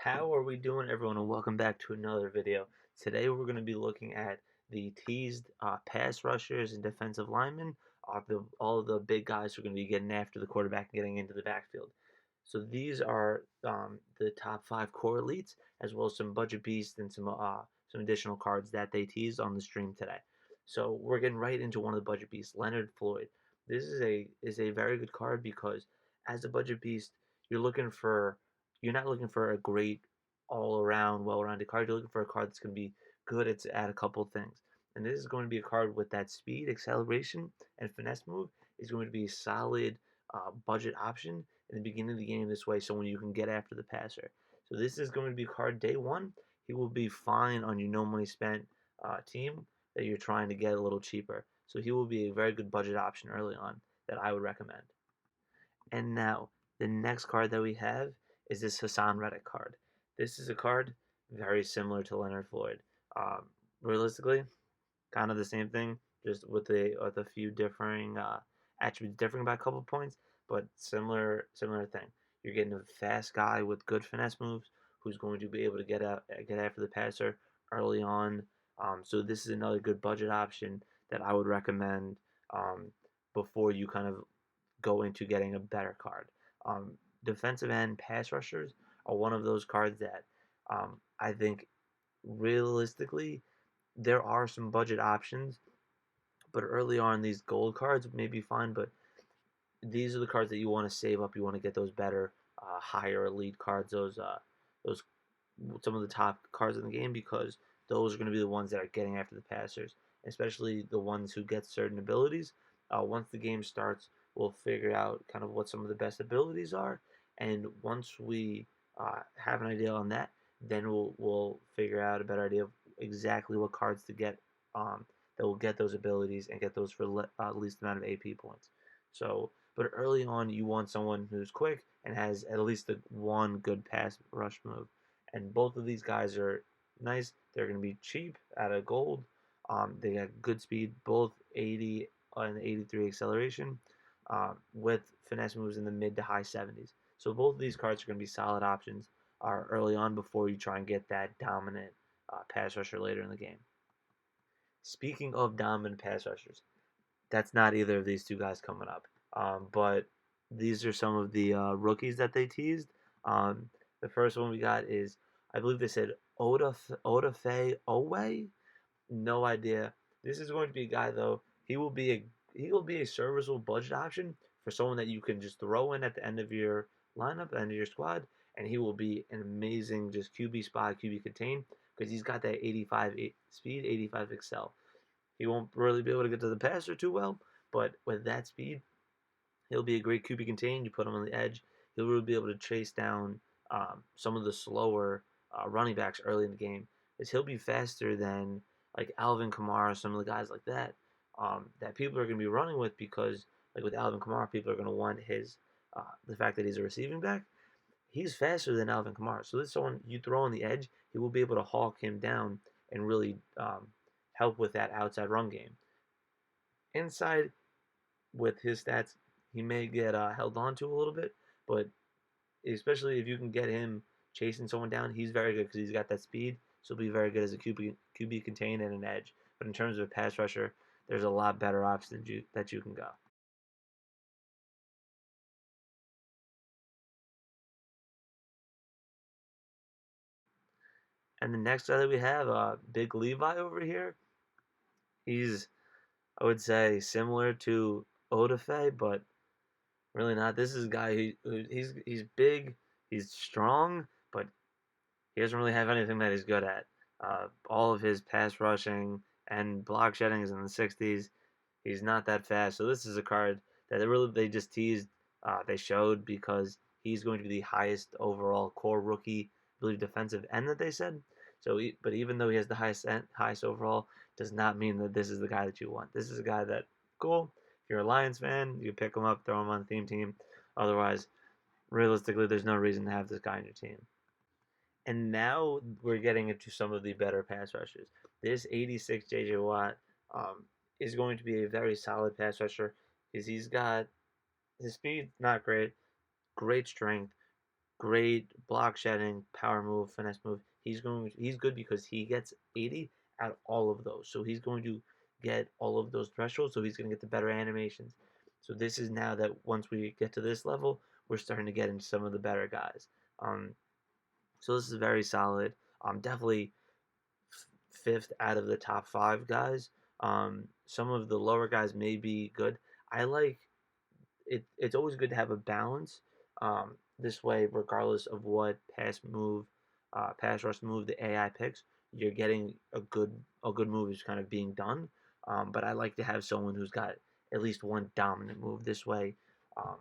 How are we doing, everyone, and welcome back to another video. Today we're going to be looking at the teased pass rushers and defensive linemen, all of the big guys who are going to be getting after the quarterback and getting into the backfield. So these are the top five core elites, as well as some budget beasts and some additional cards that they teased on the stream today. So we're getting right into one of the budget beasts, Leonard Floyd. This is a very good card because as a budget beast, you're looking for you're not looking for a great all around well-rounded card. You're looking for a card that's going to be good at a couple of things. And this is going to be a card with that speed, acceleration, and finesse move. Is going to be a solid budget option in the beginning of the game this way, so when you can get after the passer. So this is going to be card day one. He will be fine on your no money spent team that you're trying to get a little cheaper. So he will be a very good budget option early on that I would recommend. And now, the next card that we have is this Hassan Reddick card. This is a card very similar to Leonard Floyd. Um, Realistically, kind of the same thing, just with a few differing attributes, differing by a couple points, but similar thing. You're getting a fast guy with good finesse moves who's going to be able to get after the passer early on. So this is another good budget option that I would recommend before you kind of go into getting a better card. Defensive end pass rushers are one of those cards that I think realistically there are some budget options, but early on these gold cards may be fine. But these are the cards that you want to save up. You want to get those better, higher elite cards. Those some of the top cards in the game because those are going to be the ones that are getting after the passers, especially the ones who get certain abilities. Once the game starts, we'll figure out kind of what some of the best abilities are, and once we have an idea on that, then we'll figure out a better idea of exactly what cards to get that will get those abilities and get those for least amount of AP points. So, but early on, you want someone who's quick and has at least one good pass rush move, and both of these guys are nice. They're going to be cheap out of gold. They got good speed, both 80 and 83 acceleration, with finesse moves in the mid to high 70s. So both of these cards are going to be solid options early on before you try and get that dominant pass rusher later in the game. Speaking of dominant pass rushers, that's not either of these two guys coming up. But these are some of the rookies that they teased. Um, the first one we got is, I believe they said Odafe Owe. No idea. This is going to be a guy though. He will be a serviceable budget option for someone that you can just throw in at the end of your lineup, the end of your squad, and he will be an amazing just QB spot, QB contain because he's got that 85 speed, 85 excel. He won't really be able to get to the passer too well, but with that speed, he'll be a great QB contain. You put him on the edge, he'll really be able to chase down some of the slower running backs early in the game. As he'll be faster than like Alvin Kamara, some of the guys like that that people are going to be running with because like with Alvin Kamara, people are going to want his the fact that he's a receiving back. He's faster than Alvin Kamara, so this is someone you throw on the edge, he will be able to hawk him down and really help with that outside run game. Inside, with his stats, he may get held on to a little bit, but especially if you can get him chasing someone down, he's very good because he's got that speed. So he'll be very good as a QB contain and an edge. But in terms of a pass rusher, there's a lot better options that you can go. And the next guy that we have, Big Levi over here, he's I would say similar to Odafe, but really not. This is a guy he's big, he's strong, but he doesn't really have anything that he's good at. All of his pass rushing and block shedding is in the 60s. He's not that fast. So this is a card that they just teased. They showed because he's going to be the highest overall core rookie, I believe, defensive end that they said. So, but even though he has the highest overall, does not mean that this is the guy that you want. This is a guy that cool. If you're a Lions fan, you pick him up, throw him on the theme team. Otherwise, realistically, there's no reason to have this guy on your team. And now we're getting into some of the better pass rushers. This 86 JJ Watt is going to be a very solid pass rusher because he's got his speed, not great, great strength, great block shedding, power move, finesse move. He's good because he gets 80 at all of those. So he's going to get all of those thresholds, so he's going to get the better animations. So this is now that once we get to this level, we're starting to get into some of the better guys. Um, so this is very solid. Definitely fifth out of the top five guys. Some of the lower guys may be good. I like it's always good to have a balance. This way, regardless of what pass rush move the AI picks, you're getting a good move is kind of being done. But I like to have someone who's got at least one dominant move. This way, um,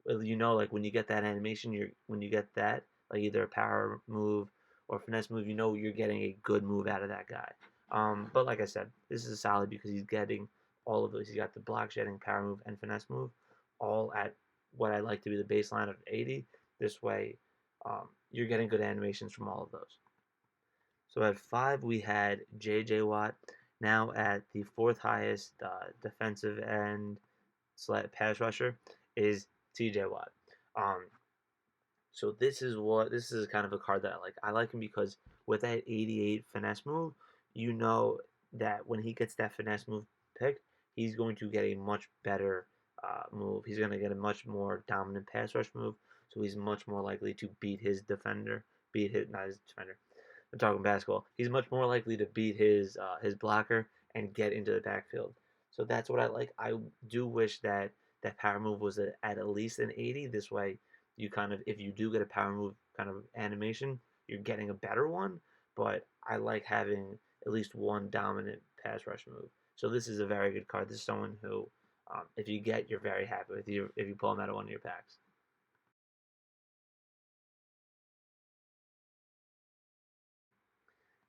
like when you get that animation, when you get that like either a power move or finesse move, you're getting a good move out of that guy. But like I said, this is solid because he's getting all of those. He's got the block shedding, power move, and finesse move all at what I like to be the baseline of 80. This way, you're getting good animations from all of those. So at 5, we had J.J. Watt. Now at the fourth highest defensive end pass rusher is T.J. Watt. Um, so this is kind of a card that I like. I like him because with that 88 finesse move, you know that when he gets that finesse move picked, he's going to get a much better move. He's going to get a much more dominant pass rush move, so he's much more likely to beat his defender, not his defender. I'm talking basketball. He's much more likely to beat his blocker and get into the backfield. So that's what I like. I do wish that that power move was at least an 80. This way, you kind of if you do get a power move kind of animation, you're getting a better one. But I like having at least one dominant pass rush move. So this is a very good card. This is someone who, if you get, you're very happy with you if you pull him out of one of your packs.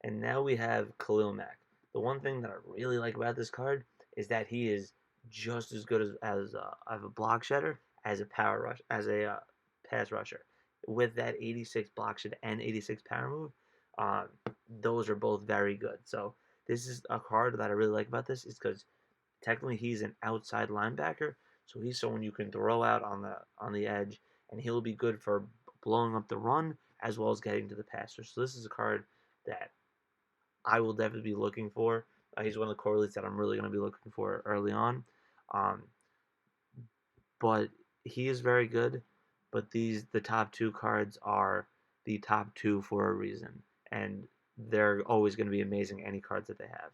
And now we have Khalil Mack. The one thing that I really like about this card is that he is just as good as a block shedder as a power rush as a pass rusher. With that 86 block shed and 86 power move, uh, those are both very good. So this is a card that I really like about this is because technically he's an outside linebacker, so he's someone you can throw out on the edge, and he'll be good for blowing up the run as well as getting to the passer. So this is a card that I will definitely be looking for. He's one of the correlates that I'm really going to be looking for early on. Um, but he is very good. But the top two cards are the top two for a reason, and they're always going to be amazing any cards that they have.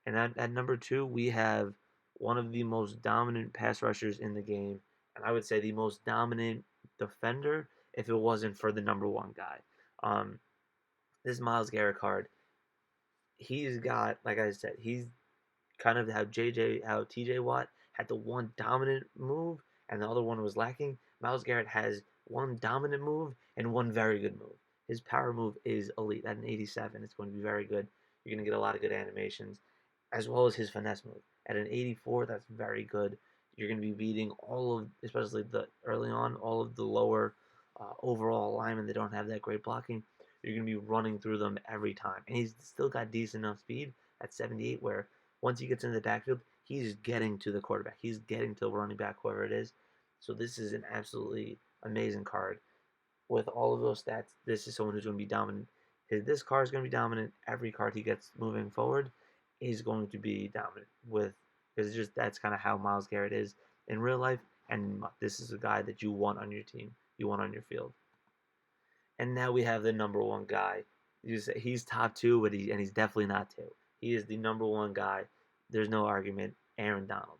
And at number 2, we have one of the most dominant pass rushers in the game, and I would say the most dominant defender if it wasn't for the number 1 guy. Um, this Myles Garrett card, he's got, like I said, he's kind of how TJ Watt had the one dominant move and the other one was lacking. Myles Garrett has one dominant move and one very good move. His power move is elite. At an 87, it's going to be very good. You're going to get a lot of good animations, as well as his finesse move. At an 84, that's very good. You're going to be beating all of, especially the early on, all of the lower overall alignment. They don't have that great blocking. You're going to be running through them every time. And he's still got decent enough speed at 78 where once he gets into the backfield, he's getting to the quarterback. He's getting to the running back, whoever it is. So this is an absolutely amazing card. With all of those stats, this is someone who's going to be dominant. This card is going to be dominant. Every card he gets moving forward is going to be dominant. Because just that's kind of how Myles Garrett is in real life. And this is a guy that you want on your team. You want on your field. And now we have the number 1 guy. He's top 2, and he's definitely not 2. He is the number 1 guy. There's no argument. Aaron Donald.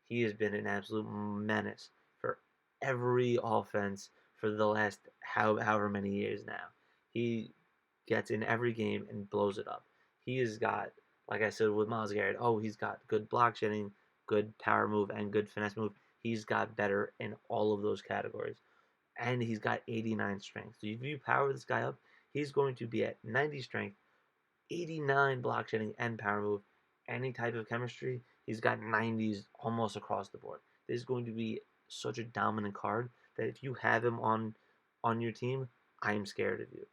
He has been an absolute menace for every offense for the last however many years now. He gets in every game and blows it up. He has got, like I said with Myles Garrett, he's got good block shedding, good power move, and good finesse move. He's got better in all of those categories and he's got 89 strength. So if you power this guy up, he's going to be at 90 strength, 89 block shedding and power move, any type of chemistry. He's got 90s almost across the board. This is going to be such a dominant card that if you have him on your team, I am scared of you.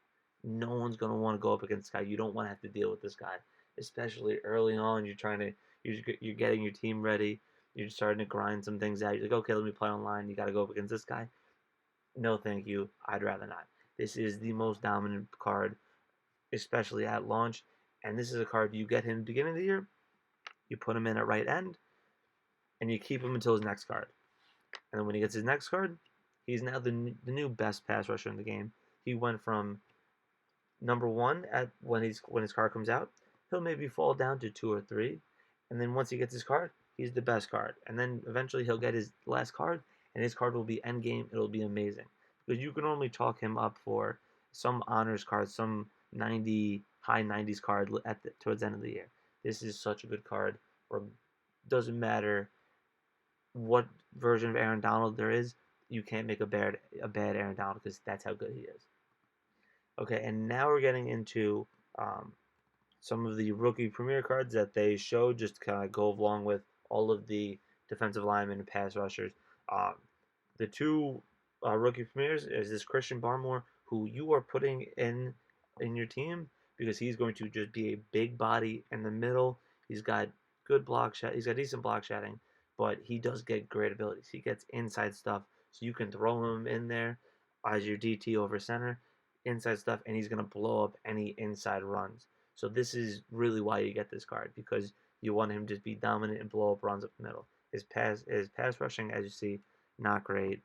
No one's going to want to go up against this guy. You don't want to have to deal with this guy, especially early on. You're getting your team ready. You're starting to grind some things out. You're like, okay, let me play online. You got to go up against this guy. No, thank you. I'd rather not. This is the most dominant card, especially at launch. And this is a card you get him beginning of the year, you put him in at right end, and you keep him until his next card. And then when he gets his next card, he's now the new best pass rusher in the game. He went from number one at when his card comes out, he'll maybe fall down to two or three, and then once he gets his card, he's the best card. And then eventually he'll get his last card, and his card will be end game. It'll be amazing because you can normally chalk him up for some honors card, some 90 high 90s card towards the end of the year. This is such a good card. Or doesn't matter what version of Aaron Donald there is, you can't make a bad Aaron Donald because that's how good he is. Okay, and now we're getting into um, some of the rookie premier cards that they showed just to kind of go along with all of the defensive linemen and pass rushers. Um, the two rookie premiers is this Christian Barmore, who you are putting in your team because he's going to just be a big body in the middle. He's got good block shot. He's got decent block shotting, but he does get great abilities. He gets inside stuff, so you can throw him in there as your DT over center, inside stuff, and he's going to blow up any inside runs. So this is really why you get this card because you want him to be dominant and blow up runs up the middle. His pass rushing, as you see, not great.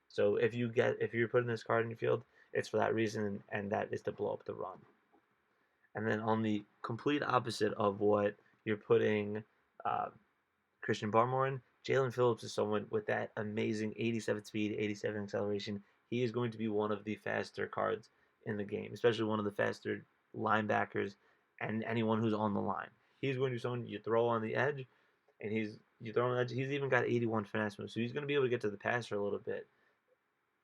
So if you're putting this card in your field, it's for that reason, and that is to blow up the run. And then on the complete opposite of what you're putting uh, Christian Barmore in, Jalen Phillips is someone with that amazing 87 speed, 87 acceleration. He is going to be one of the faster cards in the game, especially one of the faster linebackers and anyone who's on the line. He's going to be someone you throw on the edge, and you throw on the edge. He's even got 81 finesse moves, so he's going to be able to get to the passer a little bit.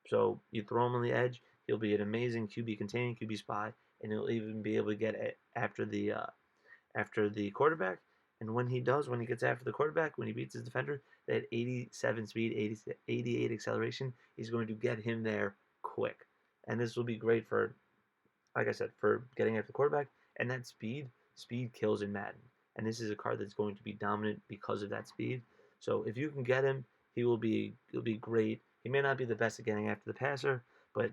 So you throw him on the edge, he'll be an amazing QB containing, QB spy, and he'll even be able to get it after the quarterback. And when he does, when he gets after the quarterback, when he beats his defender, that 87 speed, 88 acceleration, he's going to get him there quick. And this will be great for, like I said, for getting after the quarterback. And that speed kills in Madden. And this is a card that's going to be dominant because of that speed. So if you can get him, he'll be great. He may not be the best at getting after the passer, but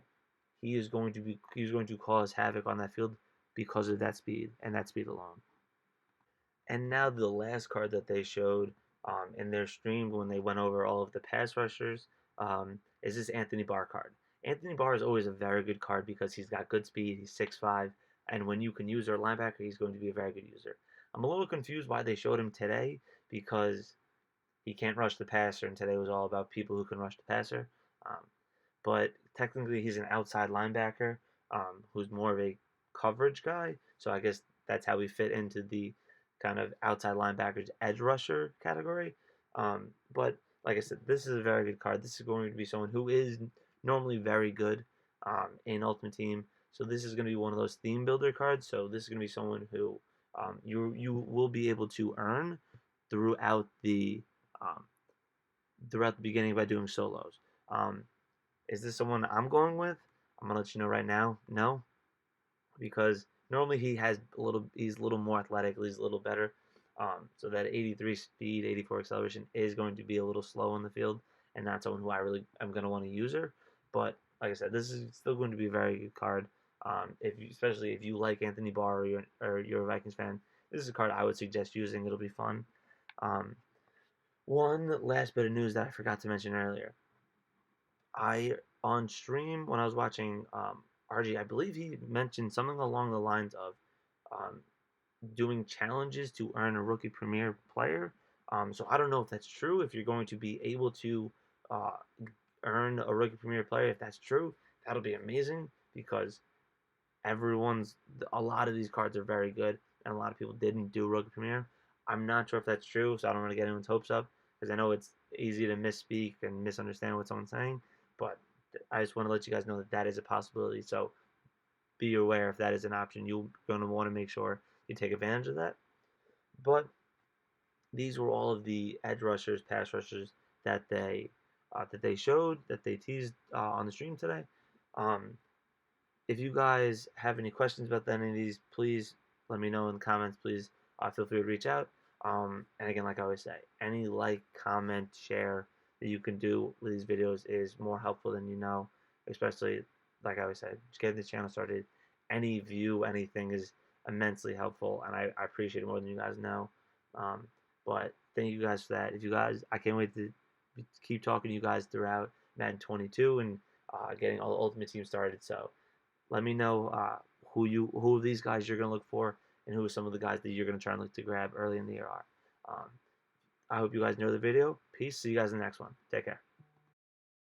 he's going to cause havoc on that field because of that speed and that speed alone. And now the last card that they showed in their stream when they went over all of the pass rushers is this Anthony Barr card. Anthony Barr is always a very good card because he's got good speed. He's 6'5", and when you can use our linebacker, he's going to be a very good user. I'm a little confused why they showed him today because he can't rush the passer, and today was all about people who can rush the passer. Um, but technically, he's an outside linebacker who's more of a coverage guy. So I guess that's how we fit into the kind of outside linebackers edge rusher category. But like I said, this is a very good card. This is going to be someone who is normally very good in Ultimate Team. So this is going to be one of those theme builder cards. So this is going to be someone who you will be able to earn throughout the um, throughout the beginning by doing solos. Um, is this someone I'm going with? I'm gonna let you know right now. No, because normally he's a little more athletic, he's a little better. So that 83 speed, 84 acceleration is going to be a little slow in the field, and not someone who I really am going to want to use her. But like I said, this is still going to be a very good card. Especially if you like Anthony Barr or you're a Vikings fan, this is a card I would suggest using. It'll be fun. Um, One last bit of news that I forgot to mention earlier. I on stream when I was watching RG, I believe he mentioned something along the lines of um, doing challenges to earn a rookie premier player. So I don't know if that's true. If you're going to be able to uh, earn a rookie premier player, if that's true, that'll be amazing because a lot of these cards are very good, and a lot of people didn't do rookie premier. I'm not sure if that's true, so I don't want to get anyone's hopes up because I know it's easy to misspeak and misunderstand what someone's saying. But I just want to let you guys know that that is a possibility. So be aware if that is an option. You're going to want to make sure you take advantage of that. But these were all of the edge rushers, pass rushers that they showed, that they teased on the stream today. Um, if you guys have any questions about any of these, please let me know in the comments. Please feel free to reach out. And again, like I always say, any like, comment, share, that you can do with these videos is more helpful than you know, especially like I always said, just getting the channel started. Any view, anything is immensely helpful, and I appreciate it more than you guys know. Um, but thank you guys for that. If you guys, I can't wait to keep talking to you guys throughout Madden 22 and getting all the Ultimate Team started. So let me know who these guys you're gonna look for and who some of the guys that you're gonna try and look to grab early in the year are. Um, I hope you guys enjoy the video. Peace. See you guys in the next one. Take care.